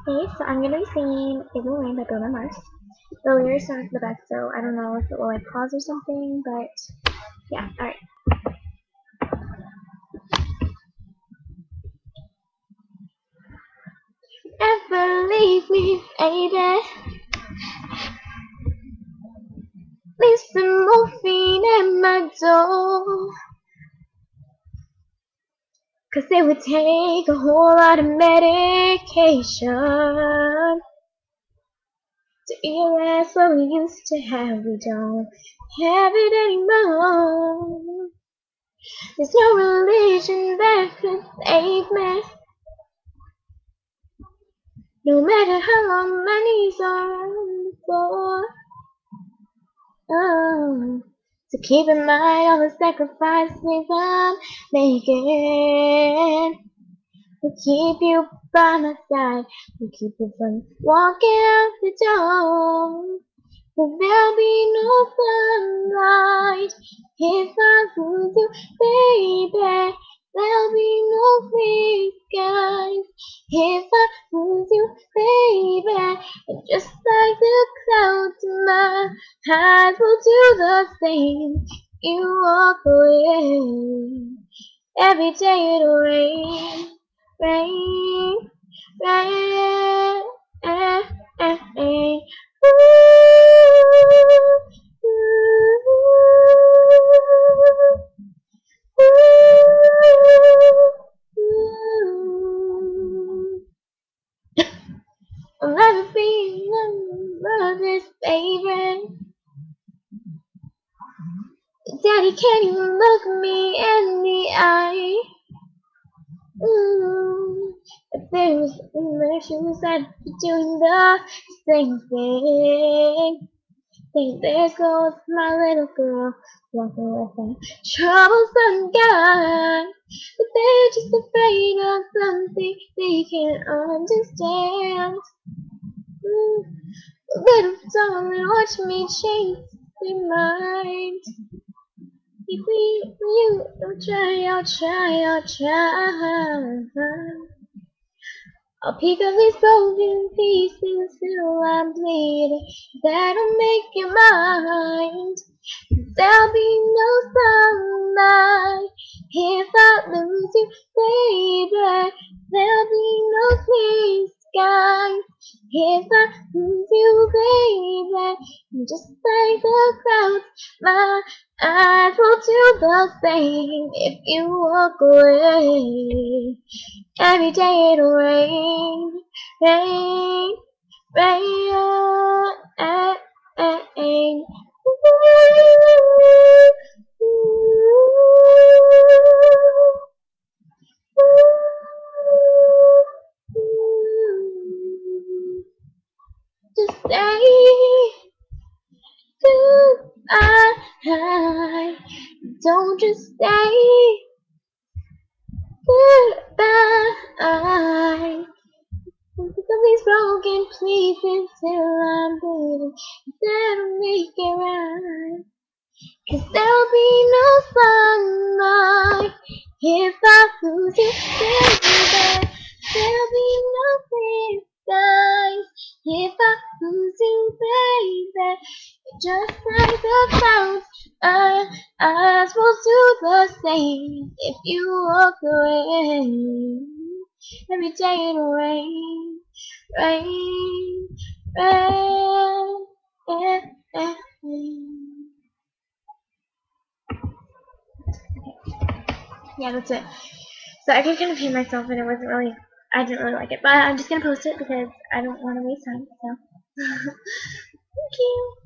Hey, so I'm gonna be singing "In the Rain" by Bruno Mars. The lyrics aren't the best, so I don't know if it will like pause or something, but yeah, alright. Never leave me, baby. Leave some morphine at my door. 'Cause it would take a whole lot of medication to realize what we used to have. We don't have it anymore. There's no religion that could save me. No matter how long my knees are on the floor. Oh, so keep in mind all the sacrifices I'm making. We'll keep you by my side. We'll keep you from walking out the door. But there'll be no sunlight if I lose you, baby. There'll be no clear skies if I lose you, baby. And just like the clouds, my eyes will do the same. You walk away. Every day it'll rain, rain, rain, rain. I'll never be none of this, baby. Daddy can't even look me in the eye. If there was English, you was I'd be doing the same thing. There goes my little girl, walking with a troublesome guy. But they're just afraid of something they can't understand. Little darling, watch me change their mind. If you don't try, I'll try. I'll pick up these broken pieces till I'm bleeding. That'll make you mine. There'll be no sunlight if I lose you, baby. There'll be no clear skies if I lose you, baby. And just like the clouds, my eyes will do the same if you walk away. Every day it'll rain, rain, rain, rain. Just say goodbye. Don't just say goodbye. Pick up these broken pieces till I'm bleeding. That'll make it right. 'Cause there'll be no sunlight if I lose you, baby. There'll be no clear skies if I lose you, baby. Just like the clouds, our eyes will do the same if you walk away. Every day it'll rain, rain, rain, rain. Yeah, that's it. So I can kind of hear myself, and I didn't really like it, but I'm just gonna post it because I don't want to waste time. So, thank you.